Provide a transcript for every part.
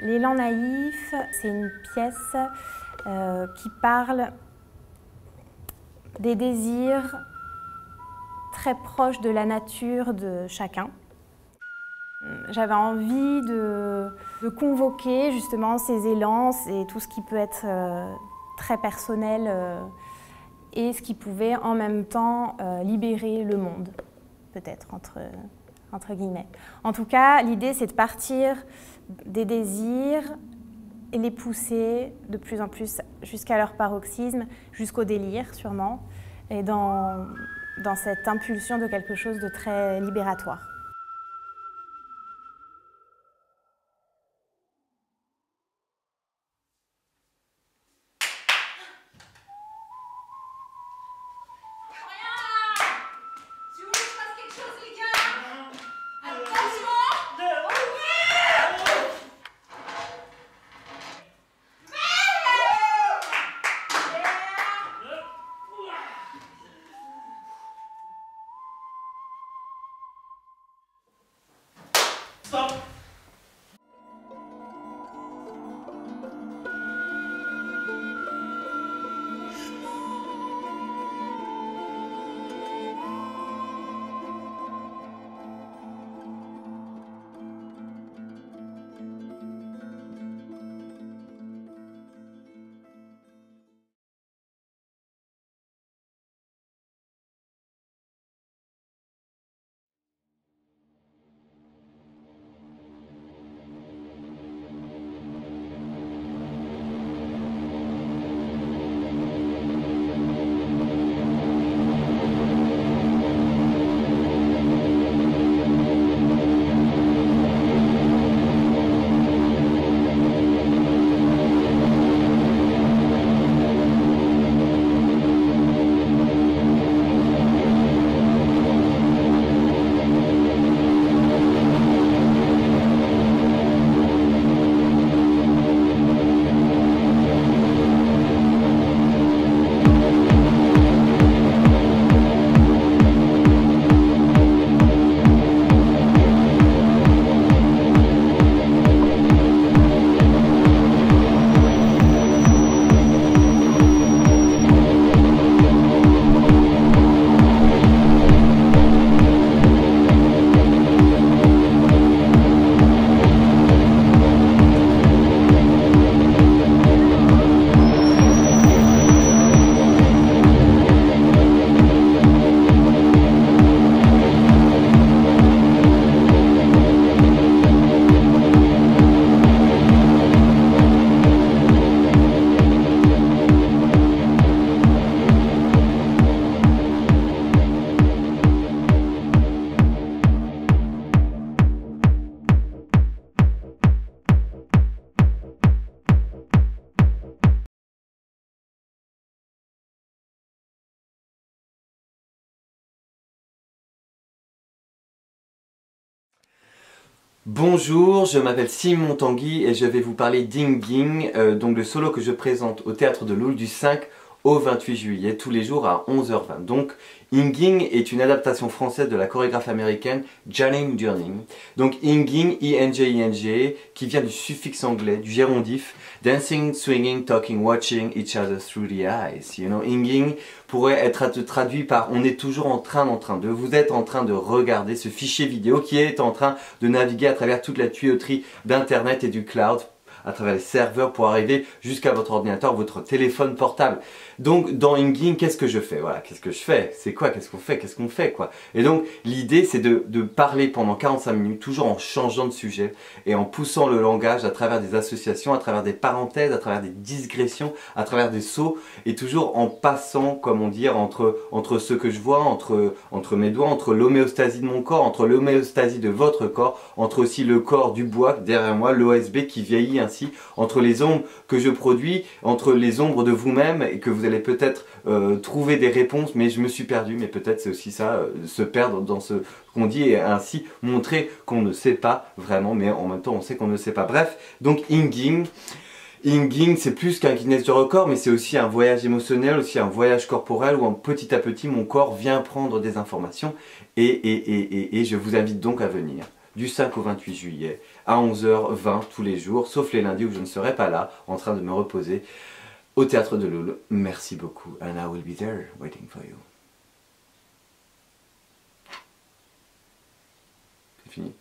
L'élan naïf, c'est une pièce qui parle des désirs très proches de la nature de chacun. J'avais envie de convoquer justement ces élans et tout ce qui peut être très personnel et ce qui pouvait en même temps libérer le monde, peut-être entre guillemets. En tout cas, l'idée c'est de partir des désirs et les pousser de plus en plus jusqu'à leur paroxysme, jusqu'au délire sûrement, et dans cette impulsion de quelque chose de très libératoire. Stop! Bonjour, je m'appelle Simon Tanguy et je vais vous parler d'Inging, donc le solo que je présente au Théâtre de Loul du 5 au 28 juillet, tous les jours à 11h20. Donc, Inging est une adaptation française de la chorégraphe américaine Janine Durning. Donc, Inging, I-N-G-I-N-G, qui vient du suffixe anglais, du gérondif, dancing, swinging, talking, watching each other through the eyes. You know, Inging pourrait être traduit par on est toujours en train de, vous êtes en train de regarder ce fichier vidéo qui est en train de naviguer à travers toute la tuyauterie d'internet et du cloud, à travers les serveurs pour arriver jusqu'à votre ordinateur, votre téléphone portable. Donc dans Inging, qu'est-ce que je fais? Voilà, qu'est-ce que je fais? C'est quoi? Qu'est-ce qu'on fait? Qu'est-ce qu'on fait quoi? Et donc l'idée c'est de parler pendant 45 minutes, toujours en changeant de sujet et en poussant le langage à travers des associations, à travers des parenthèses, à travers des digressions, à travers des sauts et toujours en passant, comme on dit, entre ce que je vois, entre mes doigts, entre l'homéostasie de mon corps, entre l'homéostasie de votre corps, entre aussi le corps du bois derrière moi, l'OSB qui vieillit ainsi, entre les ombres que je produis, entre les ombres de vous-même et que vous allez peut-être trouver des réponses, mais je me suis perdu, mais peut-être c'est aussi ça, se perdre dans ce qu'on dit et ainsi montrer qu'on ne sait pas vraiment, mais en même temps on sait qu'on ne sait pas. Bref, donc Inging, c'est plus qu'un Guinness du record, mais c'est aussi un voyage émotionnel, aussi un voyage corporel où petit à petit mon corps vient prendre des informations et je vous invite donc à venir du 5 au 28 juillet à 11h20 tous les jours, sauf les lundis où je ne serai pas là, en train de me reposer au Théâtre de Loul. Merci beaucoup, and I will be there waiting for you. C'est fini.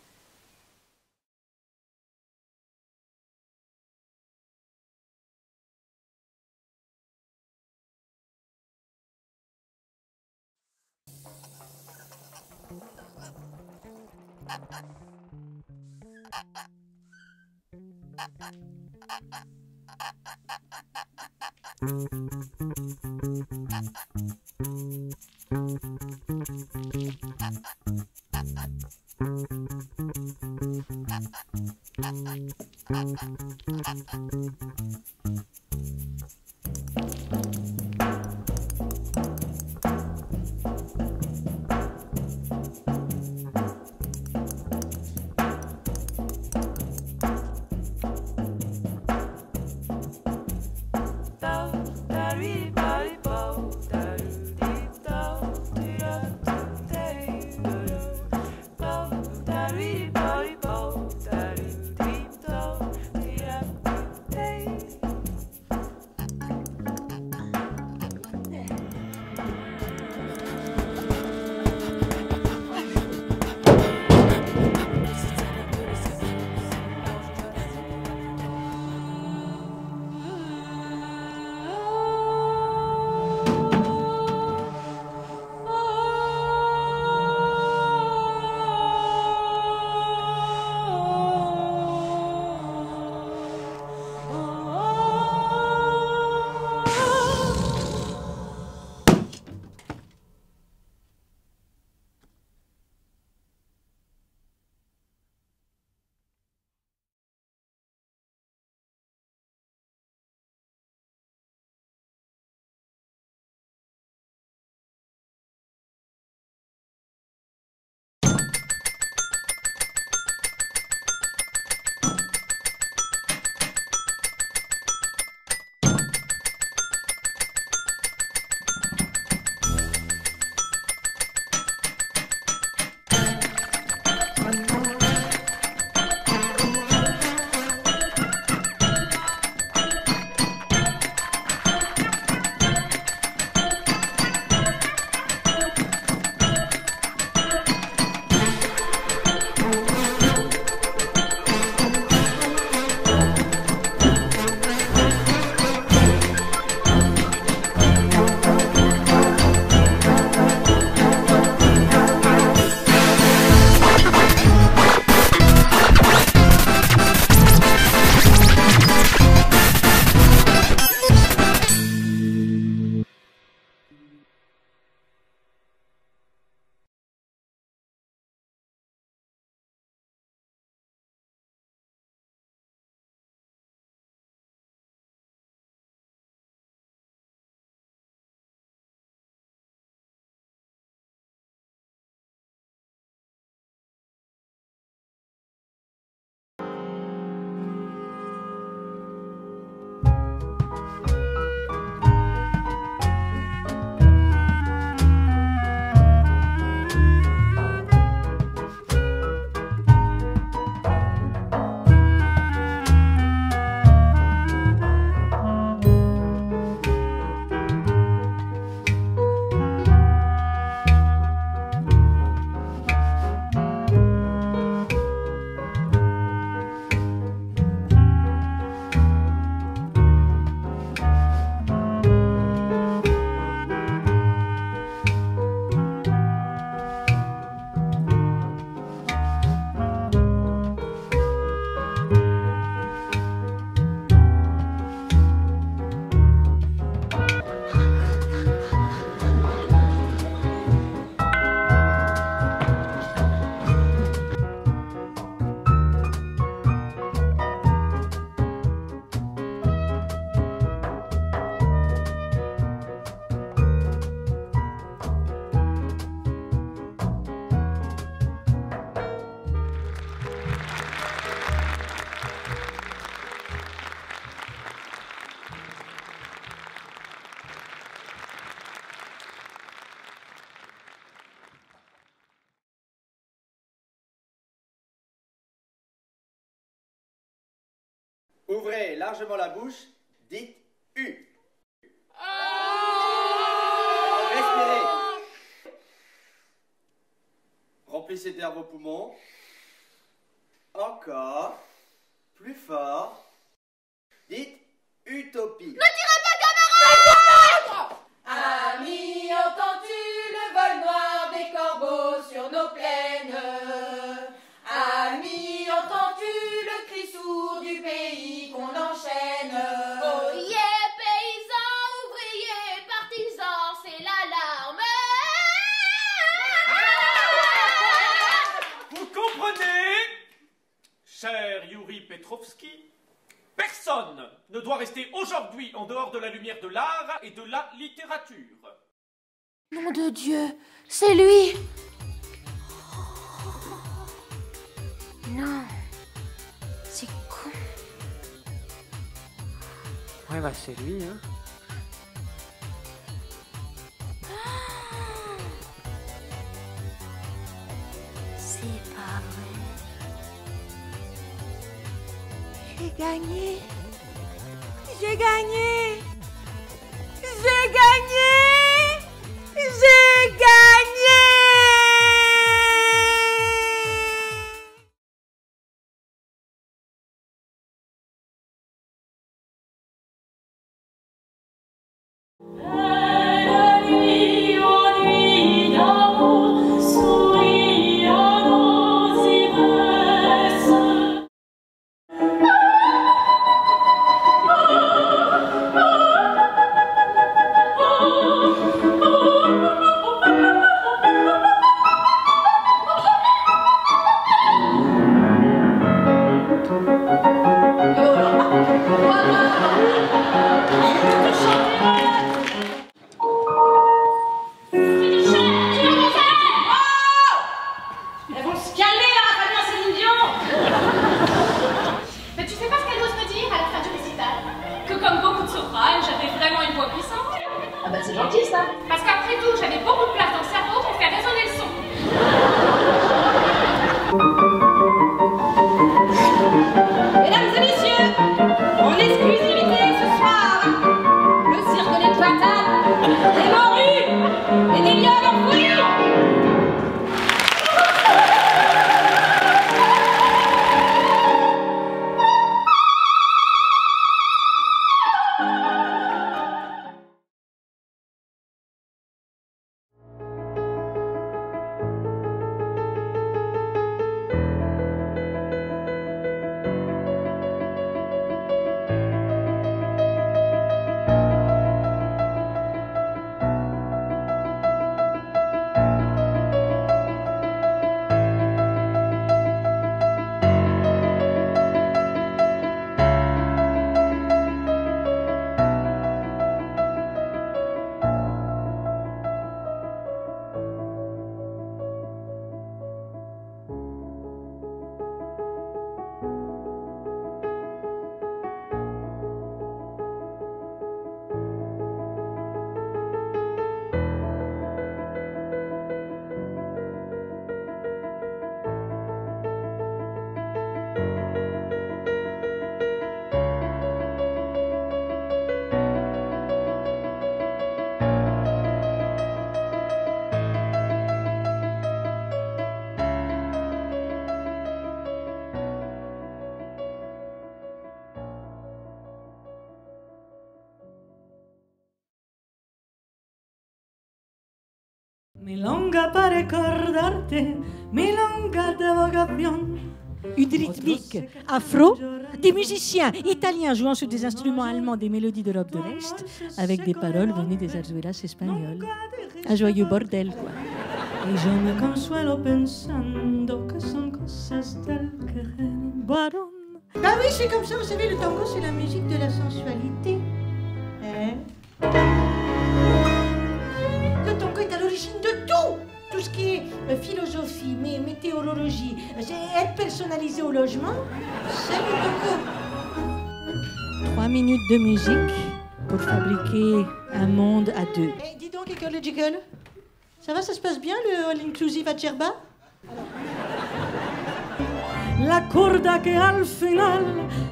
largement la bouche, dites U. Respirez. Remplissez d'air vos poumons. Encore. Plus fort. Dites utopie. Ami, entends-tu le vol noir des corbeaux sur nos plaines? Ami, entends-tu le cri sourd du pays qu'on enchaîne? Oh yeah, paysans, ouvriers, partisans, c'est l'alarme. Vous comprenez, cher Yuri Petrovski, personne ne doit rester aujourd'hui en dehors de la lumière de l'art et de la littérature. Nom de Dieu, c'est lui. Non, c'est con. Ouais, bah c'est lui, hein. C'est pas vrai. J'ai gagné. J'ai gagné. J'ai gagné. J'ai gagné. Elles vont se calmer là, Fabien Céline Dion. Mais tu sais pas ce qu'elle ose me dire à la fin du récital? Que comme beaucoup de sopranes, j'avais vraiment une voix puissante. Ah bah c'est gentil ça. Parce qu'après tout, j'avais beaucoup de place dans le cerveau pour faire résonner le son. Mesdames et messieurs, en exclusivité ce soir, le cirque des platanes, des morues et des lions enfouis. Milonga para recordarte, milonga de vocación. Une rythmique afro, des musiciens italiens jouant sur des instruments allemands des mélodies d'Europe de l'Est, avec des paroles venues des zarzuelas espagnoles. Un joyeux bordel, quoi. Et je me consuelo pensando que son cosas del querer. Ah oui, c'est comme ça, vous savez, le tango, c'est la musique de la sensualité. Hein? Le tango est à l'origine de tout! Tout ce qui est philosophie, météorologie, aide personnalisée au logement, c'est le tango. 3 minutes de musique pour fabriquer un monde à deux. Hey, dis donc, École de Jiggle, ça va, ça se passe bien le All Inclusive à Djerba? la corda que al final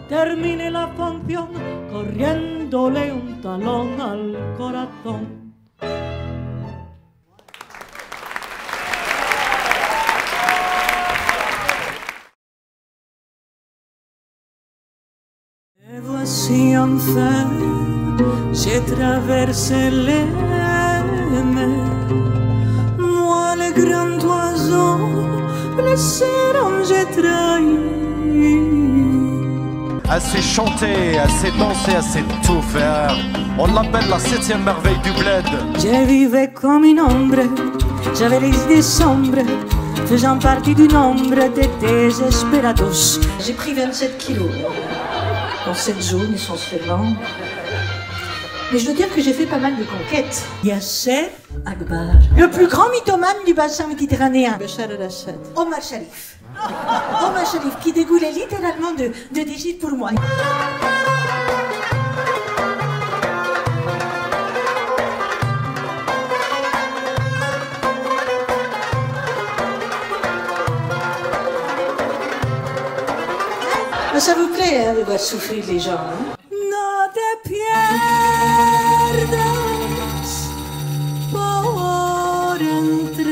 termine la función corriéndole un talón al corazón. Et voici enfin, j'ai traversé les mers. Moi, le grand oiseau, le seront j'ai trahi. Elle sait chanter, elle sait danser, elle sait tout faire. On l'appelle la 7e merveille du bled. Je vivais comme une ombre, j'avais les idées sombres, faisant partie du nombre des désespérados. J'ai pris 27 kilos dans cette zone essentiellement. Mais je dois dire que j'ai fait pas mal de conquêtes. Yasser Akbar, le plus grand mythomane du bassin méditerranéen. Bachar el-Assad. Omar Sharif. Omar Sharif qui dégoulait littéralement de désir pour moi. Ça vous plaît hein, de voir souffrir les gens hein? No te pierdas por entre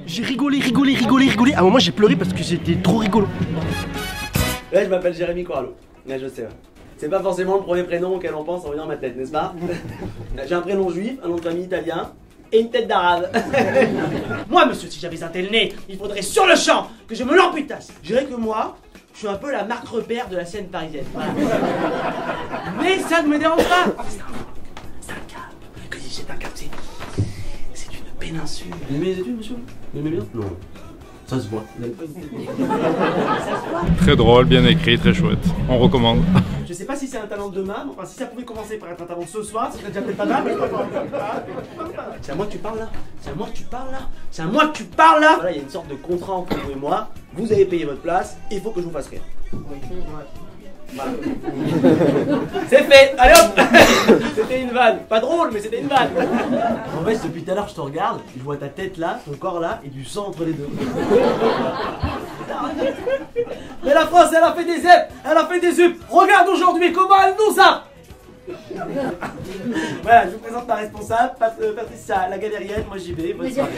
J'ai rigolé. À un moment, j'ai pleuré parce que j'étais trop rigolo. Ouais, je m'appelle Jérémy Corallo. Ouais, je sais. Ouais. C'est pas forcément le premier prénom auquel on pense en venant dans ma tête, n'est-ce pas? J'ai un prénom juif, un nom de famille italien et une tête d'arabe. Moi, monsieur, si j'avais un tel nez, il faudrait sur le champ que je me l'amputasse. Je dirais que moi, je suis un peu la marque repère de la scène parisienne. Voilà. Mais ça ne me dérange pas. C'est un cap. Que dis-je, c'est un cap, c'est une péninsule. Vous aimez les études, monsieur? Vous aimez bien? Non. Ça se voit. Très drôle, bien écrit, très chouette. On recommande. Je sais pas si c'est un talent de demain, mais enfin si ça pouvait commencer par être un talent de ce soir, ce serait déjà peut-être pas mal. C'est à moi que tu parles là. C'est à moi que tu parles là. C'est à moi que tu parles là. Voilà, il y a une sorte de contrat entre vous et moi. Vous avez payé votre place, il faut que je vous fasse rire. Voilà. C'est fait. Allez hop. C'était une vanne. Pas drôle, mais c'était une vanne. En fait, depuis tout à l'heure, je te regarde, je vois ta tête là, ton corps là, et du sang entre les deux. Mais la France, elle a fait des ZEP, elle a fait des UP. Regarde aujourd'hui comment elle nous a. Voilà, je vous présente ma responsable, Patricia, la galérienne. Moi j'y vais. Bonne soirée.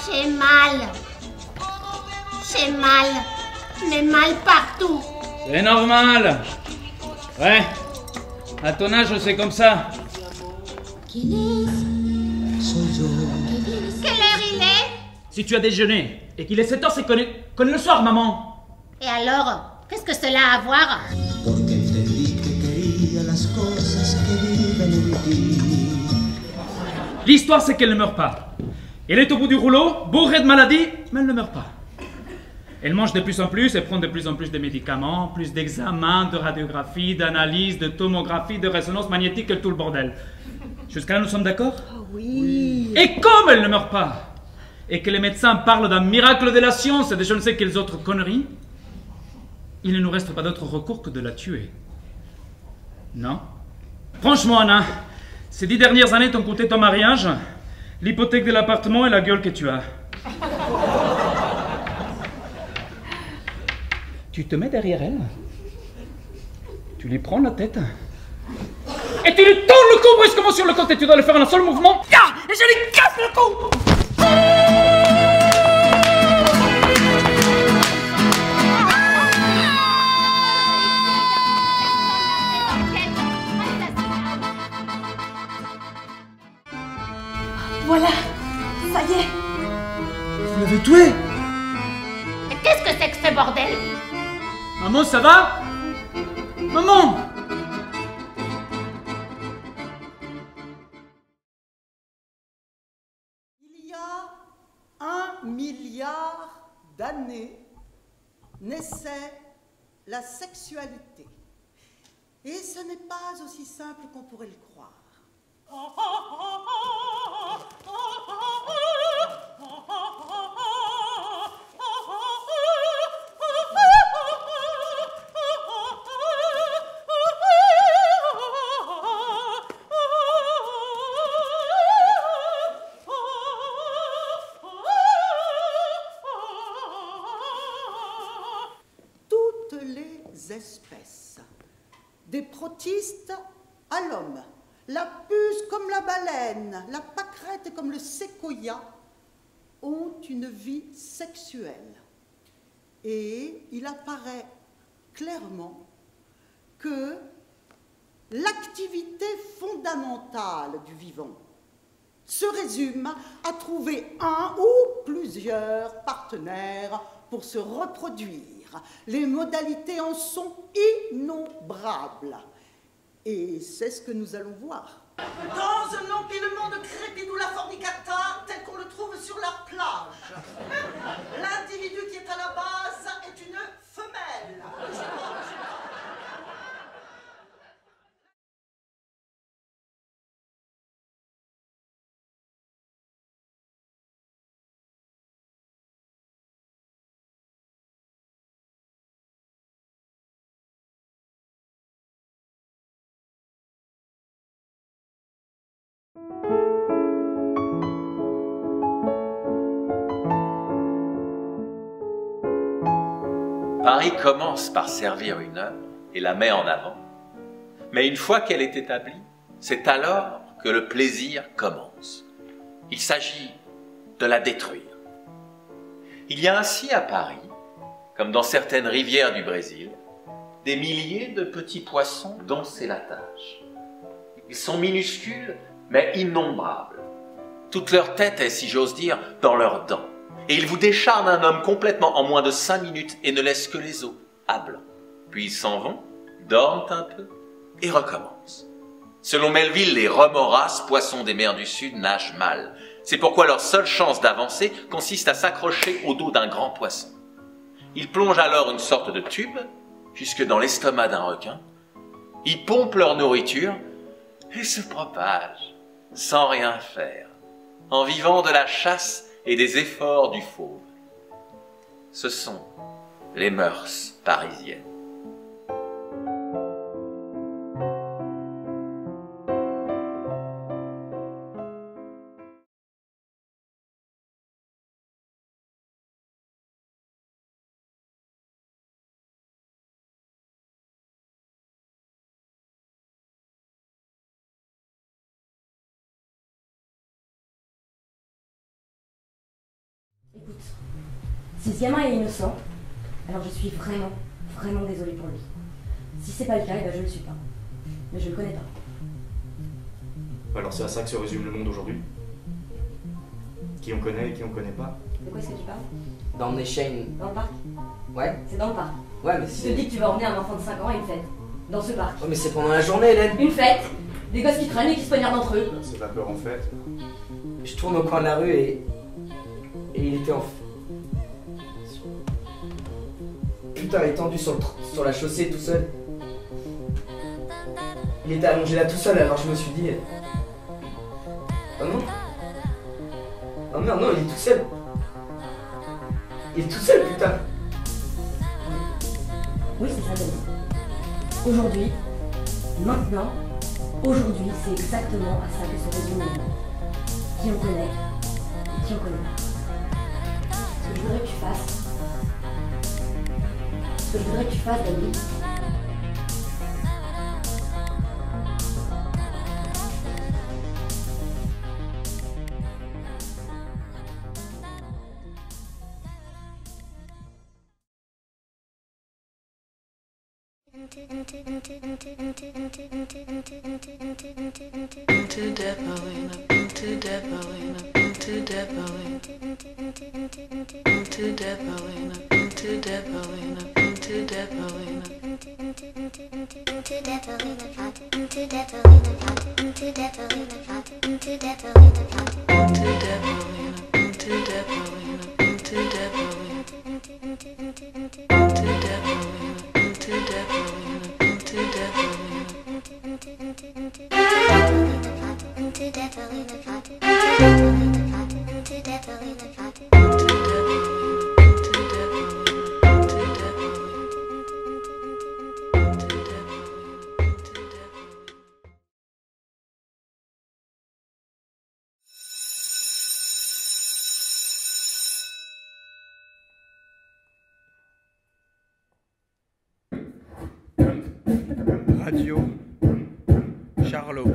J'ai mal. J'ai mal. Mais mal partout. C'est normal. Ouais. À ton âge, c'est comme ça. Quelle heure il est? Si tu as déjeuné et qu'il est 7 heures, c'est qu'on est le soir, maman. Et alors, qu'est-ce que cela a à voir? L'histoire, c'est qu'elle ne meurt pas. Elle est au bout du rouleau, bourrée de maladies, mais elle ne meurt pas. Elle mange de plus en plus, elle prend de plus en plus de médicaments, plus d'examens, de radiographie, d'analyse, de tomographie, de résonance magnétique et tout le bordel. Jusqu'à là, nous sommes d'accord? Oui. Et comme elle ne meurt pas, et que les médecins parlent d'un miracle de la science et de je ne sais quelles autres conneries, il ne nous reste pas d'autre recours que de la tuer. Non? Franchement, Anna, ces 10 dernières années t'ont coûté ton mariage, l'hypothèque de l'appartement et la gueule que tu as. Tu te mets derrière elle, tu lui prends la tête, et tu lui tournes le cou brusquement sur le côté. Tu dois le faire en un seul mouvement. Et je lui casse le cou. Voilà, ça y est. Vous l'avez tué? Mais qu'est-ce que c'est que ce bordel? Maman, ça va? Maman! Il y a 1 milliard d'années naissait la sexualité. Et ce n'est pas aussi simple qu'on pourrait le croire. Toutes les espèces, des protistes à l'homme, la puce comme la baleine, la pâquerette comme le séquoia, ont une vie sexuelle. Et il apparaît clairement que l'activité fondamentale du vivant se résume à trouver un ou plusieurs partenaires pour se reproduire. Les modalités en sont innombrables. Et c'est ce que nous allons voir. Dans un empilement de crépit ou la fornicata tel qu'on le trouve sur la plage, l'individu qui est à la base est une femelle. Paris commence par servir une œuvre et la met en avant. Mais une fois qu'elle est établie, c'est alors que le plaisir commence. Il s'agit de la détruire. Il y a ainsi à Paris, comme dans certaines rivières du Brésil, des milliers de petits poissons dont c'est la tâche. Ils sont minuscules, mais innombrables. Toute leur tête est, si j'ose dire, dans leurs dents. Et ils vous décharnent un homme complètement en moins de 5 minutes et ne laissent que les os à blanc. Puis ils s'en vont, dorment un peu et recommencent. Selon Melville, les remoras, poissons des mers du Sud, nagent mal. C'est pourquoi leur seule chance d'avancer consiste à s'accrocher au dos d'un grand poisson. Ils plongent alors une sorte de tube jusque dans l'estomac d'un requin. Ils pompent leur nourriture et se propagent sans rien faire, en vivant de la chasse et des efforts du fauve. Ce sont les mœurs parisiennes. Si ce gamin est innocent, alors je suis vraiment, vraiment désolée pour lui. Si c'est pas le cas, eh ben je le suis pas. Mais je le connais pas. Alors c'est à ça que se résume le monde aujourd'hui. Qui on connaît et qui on connaît pas. De quoi est-ce que tu parles? D'emmener Shane. Dans le parc? Ouais. C'est dans le parc. Ouais, mais Je te dis que tu vas emmener un enfant de 5 ans à une fête. Dans ce parc. Ouais, mais c'est pendant la journée, Hélène. Une fête. Des gosses qui traînent et qui se poignardent entre eux. C'est de la peur en fait. Je tourne au coin de la rue et il était en... Putain, il est tendu sur la chaussée tout seul. Il était allongé là tout seul, alors je me suis dit... Oh non. Oh merde, non, il est tout seul. Il est tout seul, putain. Oui, c'est ça, Denis. Aujourd'hui, maintenant, aujourd'hui, c'est exactement à ça que se résume le monde. Qui on connaît et qui on connaît pas. Ce que je voudrais que tu fasses, Denis, Radio Charlot.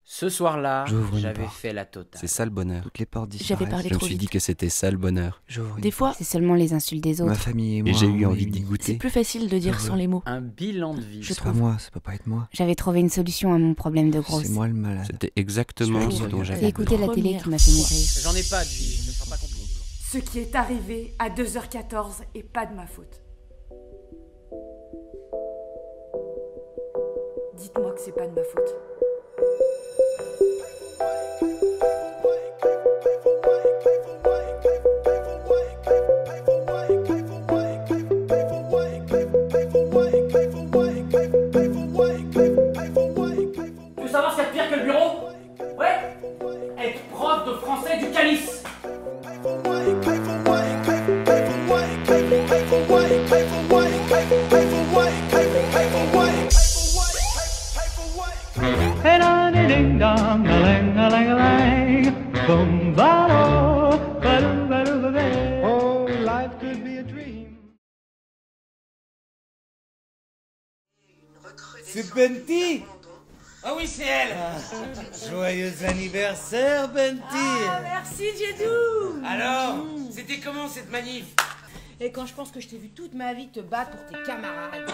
Ce soir-là, j'avais fait la totale. C'est ça le bonheur. Toutes les portes disparaissent. J'avais parlé Je me trop suis vite. dit que c'était ça le bonheur. Des fois, c'est seulement les insultes des autres. Ma famille et moi. Et j'ai eu envie d'y goûter. C'est plus facile de dire sans les mots. Un bilan de vie. Je C'est pas moi, ça peut pas être moi. J'avais trouvé une solution à mon problème de grosse. C'est moi le malade. C'était exactement ce dont j'avais J'ai écouté la télé qui m'a fait maigrir. J'en ai pas de vie, ne sera pas compliqué. Ce qui est arrivé à 2h14 est pas de ma faute. Dites-moi que c'est pas de ma faute. Tu veux savoir ce qu'il y a de pire que le bureau? Ouais? Être prof de français du calice. C'est Benty. Ah oui, c'est elle. Joyeux anniversaire, Benty. Ah, merci, Djedou. Alors, c'était comment cette manif? Et quand je pense que je t'ai vu toute ma vie te battre pour tes camarades.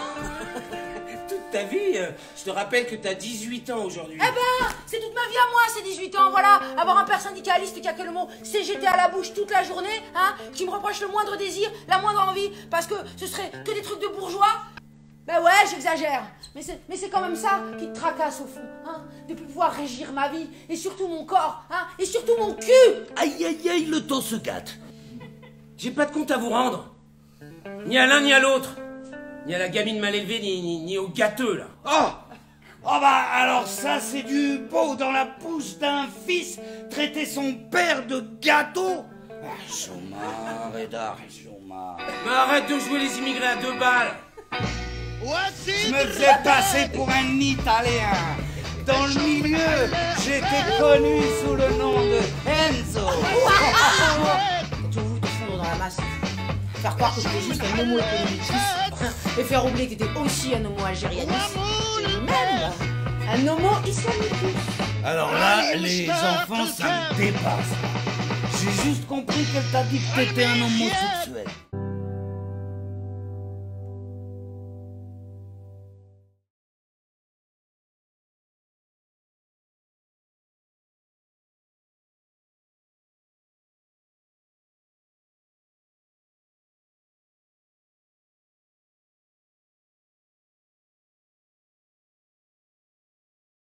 Toute ta vie? Je te rappelle que t'as 18 ans aujourd'hui. Eh ben, c'est toute ma vie à moi, ces 18 ans, voilà. Avoir un père syndicaliste qui a que le mot CGT à la bouche toute la journée, hein, qui me reproche le moindre désir, la moindre envie, parce que ce serait que des trucs de bourgeois. Ben ouais, j'exagère, mais c'est quand même ça qui te tracasse au fond, hein, de plus pouvoir régir ma vie, et surtout mon corps, hein, et surtout mon cul. Aïe aïe aïe, le temps se gâte. J'ai pas de compte à vous rendre. Ni à l'un ni à l'autre. Ni à la gamine mal élevée, ni au gâteux, là. Oh bah alors ça c'est du beau dans la bouche d'un fils, traiter son père de gâteau. Ah, chômard, Edard, chômard. Mais arrête de jouer les immigrés à 2 balles. Je me faisais passer pour un Italien. Dans le milieu, j'étais connu sous le nom de Enzo. Tu voulu te fondre dans la masse, faire croire que j'étais juste un homo économicus et faire oublier que t'étais aussi un homo algérianis et même un homo islamicus. Alors là, les enfants, ça me dépasse. J'ai juste compris qu'elle t'a dit que t'étais un homosexuel.